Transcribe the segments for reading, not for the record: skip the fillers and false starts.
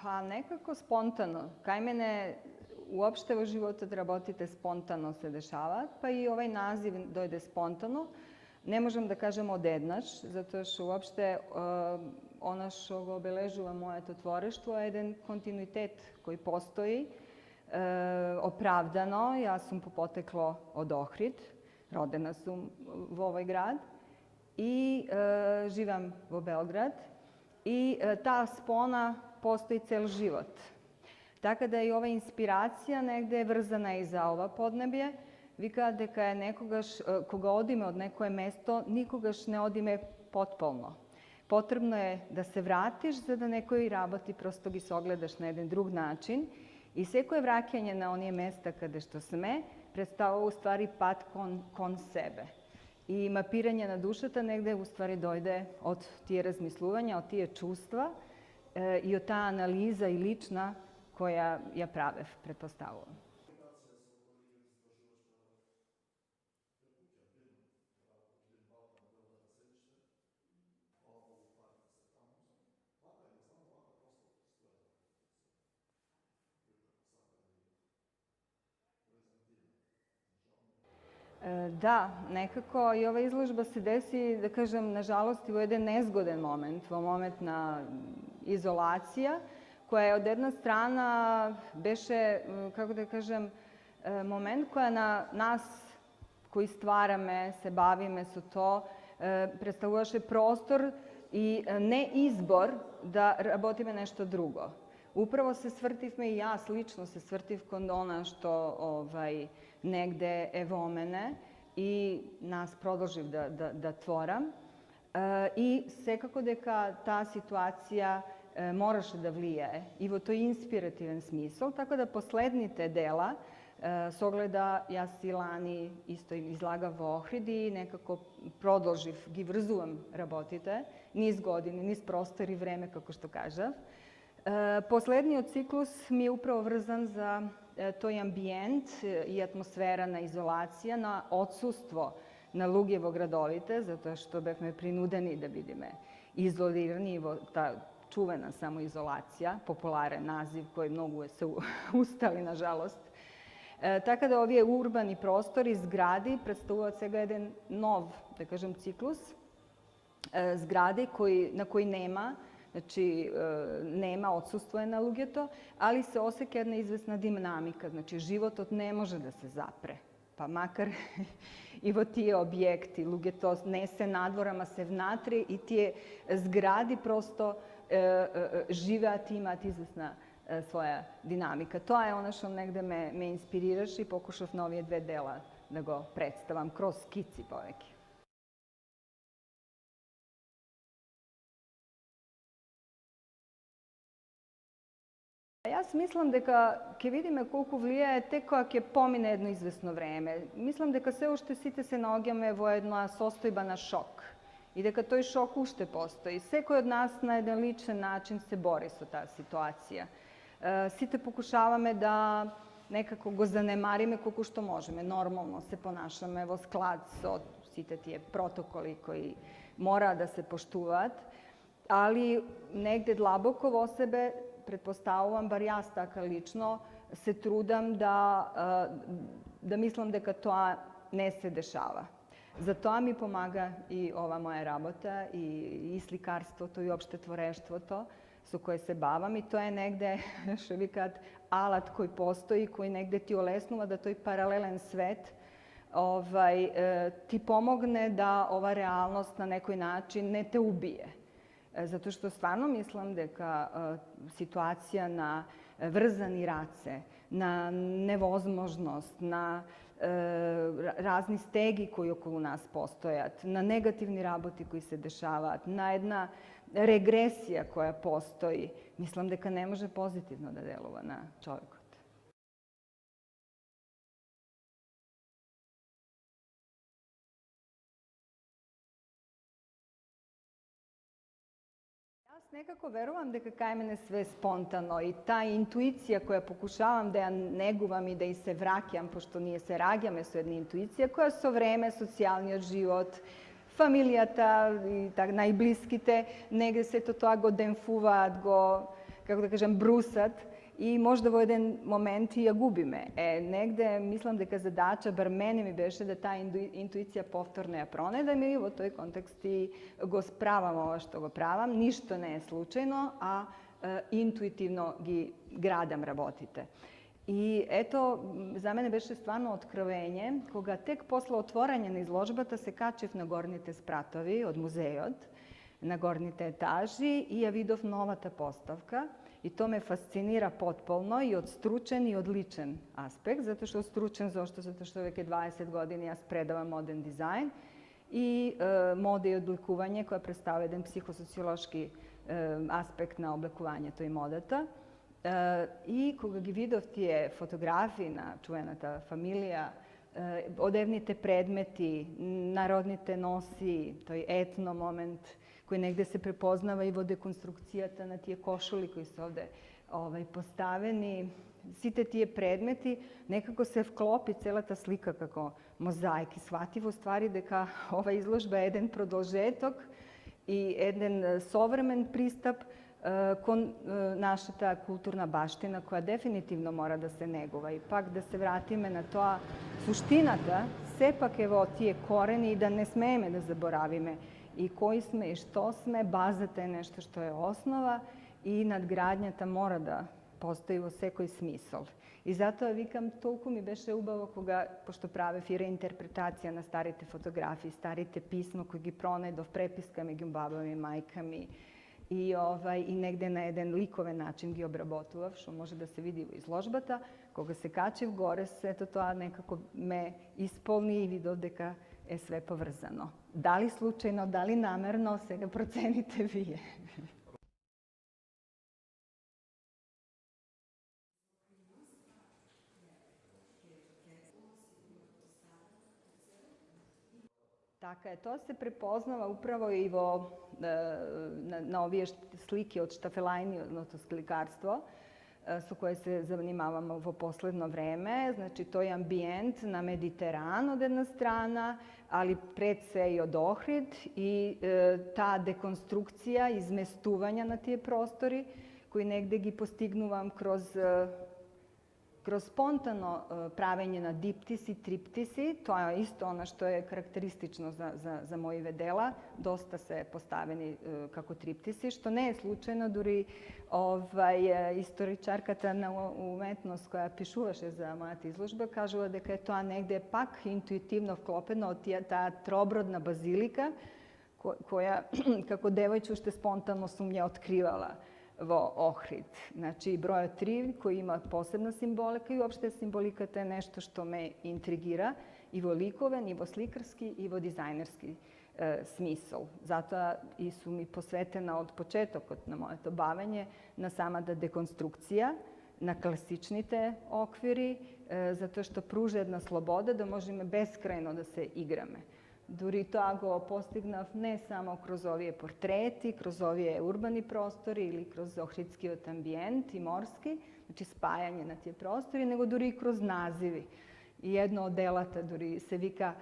Pa nekako spontano. Kaj mene uopšte v životu da работите spontano se dešava, pa i ovaj naziv dojde spontano. Ne možem da kažem odjednač, zato što uopšte ono što ga obeležuje moje to tvореštvo je jedan kontinuitet koji postoji, opravdano. Ja sam po poteklo od Ohrid, rodena sam v ovaj grad i živim u Beograd i ta spona postoji cel život. Tako da je i ova inspiracija negde vrzana i za ova podneblje. Vika deka je nekogaš, koga odime od nekoje mesto, nikogaš ne odime potpolno. Potrebno je da se vratiš za da nekoj raboti prosto gi se ogledaš na jedan drug način i sveko je vraćanje na onije mesta kada što sme predstavlja u stvari pad kon sebe. I mapiranje na dušata negde u stvari dojde od tije razmisluvanja, od tije čustva i od ta analiza i lična koja ja pravev, pretpostavljam. Da, nekako i ova izložba se desi, da kažem, nažalost, u jedan nezgoden moment, u momentna izolacija, koja je od jedna strana beše, kako da kažem, moment koja na nas koji stvarame, se bavime su to, predstavljaše prostor i ne izbor da rabotime nešto drugo. Upravo se svrtivme i ja slično se svrtiv kod ona što negde evo mene i nas продолжив da tvoram. I sekako deka ta situacija moraše da влияе i vo to je inspirativan smisl, tako da poslednite dela se ogleda, ja si lani isto izlaga v Ohridi i nekako продолжив gi vrzujem rabotite, niz godine, niz prostor i vreme, kako što kažav. Poslednji ciklus mi je upravo vrzan za toj ambijent i atmosfera na izolacija, na odsustvo na Lugevo gradovite, zato što bih me prinudeni da vidime izolirani, ta čuvena samoizolacija, popularen naziv koji mnogo se ustali, nažalost. Tako da ovi urbani prostori, zgradi, predstavljaju od svega jedan nov, da kažem, ciklus zgrade na koji nema, znači nema, odsustvo je na Lugeto, ali se osjeća jedna izvesna dinamika, znači život ne može da se zapre. Pa makar i vo tije objekti, Lugeto nese nadvorama se vnatri i tije zgradi prosto živati, imati izvesna svoja dinamika. To je ono što negde me inspiriraš i pokušav na ovije dve dela da go predstavam kroz skici poveki. Ja mislim deka, ke vidime koliko влияе tek ako pomine jedno izvesno vreme. Mislim deka sve ušte site se naogjame vo jedna sostojba na šok. I deka toj šok ušte postoji. Sveko od nas na jedan ličan način se bori sa ta situacija. Site pokušavame da nekako go zanemarime koliko što možeme. Normalno se ponašame vo sklad sa site tije protokoli koji mora da se poštuvat, ali negde dlaboko vo sebe pretpostavljam, bar ja staka lično, se trudam da mislim deka to ne se dešava. Zato mi pomaga i ova moja rabota i slikarstvo, to i opšte tvoreštvo to, su koje se bavam i to je negde, što vi kad, alat koji postoji, koji negde ti olesnuva da to je paralelen svet, ti pomogne da ova realnost na nekoj način ne te ubije. Zato što stvarno mislim deka situacija na vrzani race, na nevozmožnost, na razni stegi koji okolo nas postojat, na negativni raboti koji se dešavat, na jedna regresija koja postoji, mislim deka ne može pozitivno da delova na čovjeka. Ja nekako verujem da kaj mene sve spontano i ta intuicija koja pokušavam da ja neguvam i da i se vraćam, pošto nije se ragjam, su jedna intuicija koja so vreme, socijalni život, familijata i tak najbliskite, negde se to go denfuvat, go kako da kažem, brusat i možda v jedan moment i ja gubi me. Negde mislim дека задача, бар мене ми беше да таа интуиција повторно ја пронедам и во тој контекст го справам ова што го правам. Ништо не е случајно, а интуитивно ги градам работите. И ето, за мене беше стварно откровење, кога тек после отворање на изложбата се качив на горните спратови од музејот, на горните етажи и ја видов новата поставка. И то ме фасцинира потполно и од стручен и од личен аспект, затоа што стручен затоа што веќе 20 години јас предавам моден дизајн и мода и облекување која представува еден психосоциолошки аспект на облекувањето и модата. И кога ги видов тие фотографии на чуената фамилија, одевните предмети, народните носи, тој етно момент, кој негде се препознава и во деконструкцијата на тие кошули кои се овде поставени. Сите тие предмети некако се вклопи целата слика како мозаик и сватив уствари дека ова изложба е еден продолжеток и еден современ пристап кон нашата културна баштина која дефинитивно мора да се негува. И пак да се вратиме на тоа, суштината сепак е во тие корени и да не смееме да заборавиме и кои сме и што сме. Базата е нешто што е основа и надградњата мора да постои во секој смисол. И затоа викам, толку ми беше убаво кога, пошто правев и реинтерпретација на старите фотографии, старите писма кои ги пронедов, преписка меѓу баба ми, мајка ми и негде на еден ликовен начин ги обработував, што може да се види во изложбата. Кога се качив горе, сето тоа некако ме исполни и видов дека е све поврзано. Дали случајно, дали намерно, сега процените вие. Така е, тоа се препознава управо и на овие слики од штафелајното сликарство, со кое се занимаваме во последно време. Значи, тој амбиент на Медитеран од една страна, али пред се и од Охрид и таа деконструкција, изместување на тие простори, кои негде ги постигнувам кроз спонтано правење на диптиси, триптиси. Тоа е исто она што е карактеристично за моиве дела. Доста се поставени како триптиси, што не е случајно. Дури историчарката на уметност која пишуваше за мојата изложба кажува дека е тоа негде пак интуитивно вклопено од таа тробродна базилика која како девојче уште спонтано сум ја откривала во Охрид. Значи, бројот 3, кој има посебна символика и уопште символиката е нешто што ме интригира и во ликовен, и во сликарски, и во дизајнерски смисол. Затоа и сум и посветена од почетокот на моето бавење на самата деконструкција, на класичните оквири, затоа што пружа една слобода да можеме бескрајно да се играме. Дури тоа го постигнав не само кроз овие портрети, кроз овие урбани простори или кроз охридскиот амбиент и морски, значи спајање на тие простори, него дури и кроз називи. И едно од делата дури се вика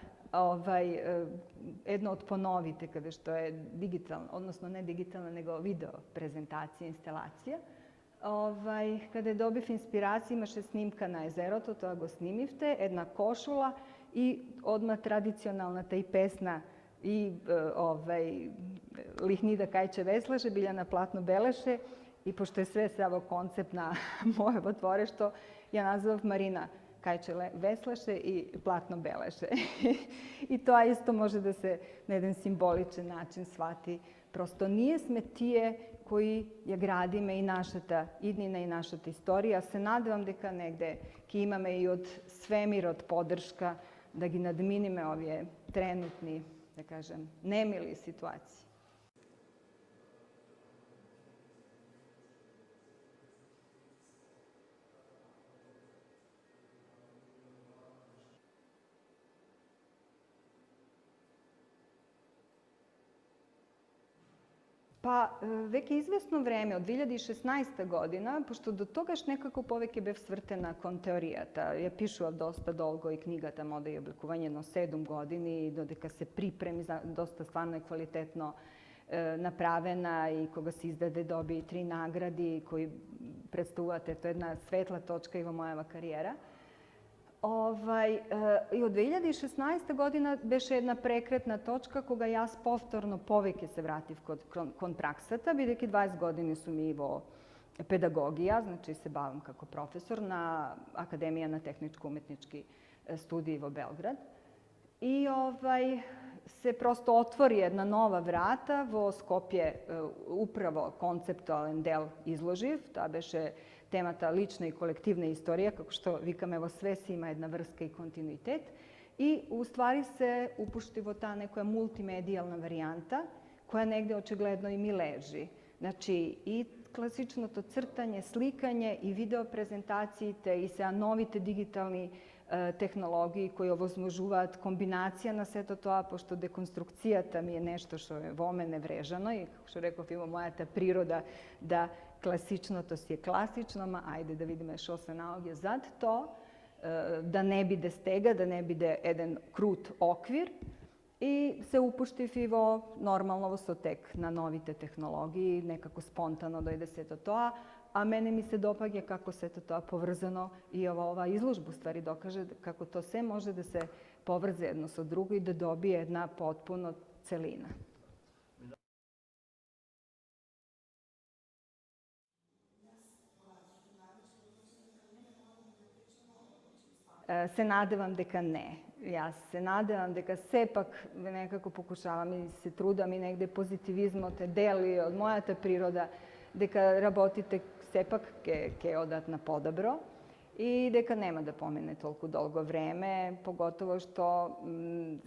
едно од поновите, каде што е дигитална, односно не дигитална, него видео презентација, инсталација, каде добив инспирација, имаше снимка на езерото, тоа го снимивте, една кошула, и одма традиционалната и песна и Лихнида кајче веслаше, Билјана платно белеше, и пошто е све сега во концепт на мојот творештво, ја назвав Марина кајче веслаше и платно белеше. И тоа исто може да се на еден символичен начин свати. Просто ние сме тие кои ја градиме и нашата иднина и нашата историја. Се надевам дека негде ќе имаме и од свемирот поддршка да ги надминиме овие тренутни, да кажем, немили ситуации. Па, веќе известно време, од 2016 година, пошто до тогаш некако повеќе бев свртена кон теоријата. Ја пишував доста долго и книгата Мода и облекување, но 7 години, додека се припреми, доста стварно и квалитетно napravena i koga se izdade dobi 3 nagradi koji predstavljate, to je jedna svetla točka i mojeva karijera. I od 2016. godina beše jedna prekretna točka koga jaz povtorno poveke se vrativ kod praksata. Бидејќи 20 години su mi во pedagogija, znači se bavim kako profesor na Akademija na tehničko-umetnički studij vo Belgrad. I se prosto otvori jedna nova vrata vo Skopje, upravo konceptualan del izloživ. Ta beše temata lične i kolektivne istorije, kako što vikam, evo sve si ima jedna vrska i kontinuitet. I u stvari se upušti vo ta neka multimedijalna varijanta koja negde očigledno i mi leži. Znači i klasično to crtanje, slikanje i video prezentaciji te i sa novite digitalni tehnologiji koji ovozможуваат kombinacija на сето тоа, пошто деконструкцијата ми е нешто што е во мене врежано и, како што реков, има мојата природа да класичното си е класично, ма ајде да видиме што се наоѓа зад то, да не биде стега, да не биде еден крут оквир и се упуштив и во нормално во сотек на новите технологии, некако спонтано дојде сето тоа, a mene mi se dopaѓa kako se to povrzano i ova izložba u stvari dokaže kako to sve može da se povrze jedno sa drugo i da dobije jedna potpuno celina. Se nadevam deka ne. Ja se nadevam deka sepak nekako pokušavam i se trudam i negde pozitivizmo te deli od moja ta priroda, дека работите сепак ке одат на подобро и дека нема да помине толку долго време, поготово што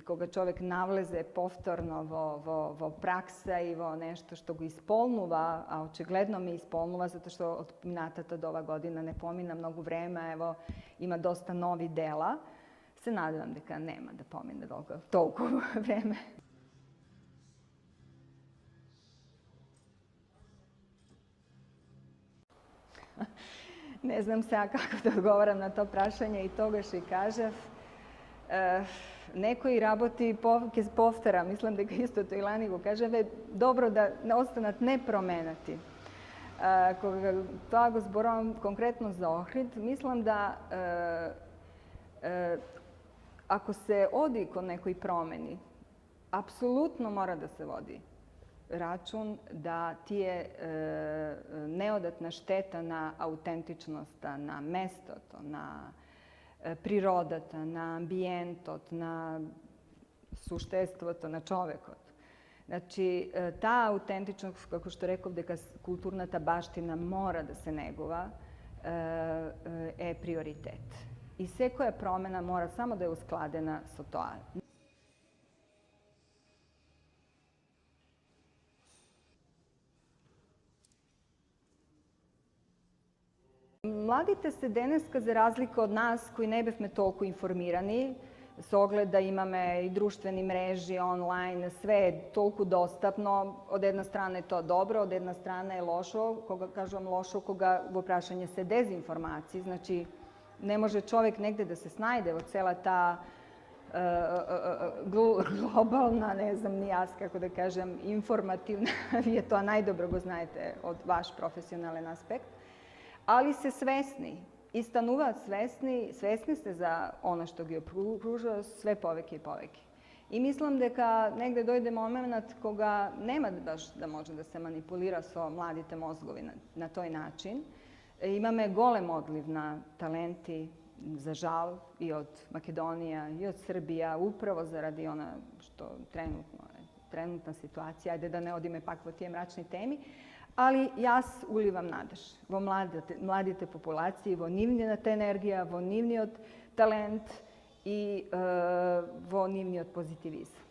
кога човек навлезе повторно во пракса и во нешто што го исполнува, а очигледно ми исполнува, затоа што од минатата до ова година не помина многу време, ево има доста нови дела, се надевам дека нема да помине толку време. Ne znam сега kako da odgovaram na to prašanje i toga što i kažev. Некои работи ќе повторам, мислам дека исто тој Лани го кажеве, добро да останат непроменати. Кога тоа го зборувам конкретно за Охрид, мислам да ако се оди кон некои промени, апсолутно мора да се води račun da ti je neodatna šteta na autentičnost, na mestoto, na prirodata, na ambijentot, na suštestvoto, na čovekot. Znači, ta autentičnost, kako što rekao, дека kulturnata baština mora da se negova, je prioritet. I sve koja promena mora samo da je uskladena sa toa. Mladите se deneska, za razliku od nas koji ne bivme toliko informirani, s ogleda imame i društveni mreži, online, sve je toliko dostupno. Od jedna strane je to dobro, od jedna strane je lošo. Koga kažem lošo, koga v oprašanje se dezinformaciji. Znači, ne može čovjek negde da se snajde od cela ta globalna, ne znam ni jas kako da kažem, informativna, vi je to najdobro go znajete od vaš profesionalan aspekt. Ali se svesni i stanuvac svesni ste za ono što gi pruža sve poveke i poveke. I mislim дека negde dojde moment koga nema baš da može da se manipulira so mladite mozgovi na toj način. Imame golem odliv na talenti, za žal, i od Makedonija, i od Srbija, upravo zaradi ona što trenutna situacija, ajde da ne odime pak vo tije mračni temi, ali jaz ulivam nadaž vo mladite populaciji, vo nivnijat energija, vo nivnijat talent i vo nivnijat pozitivizam.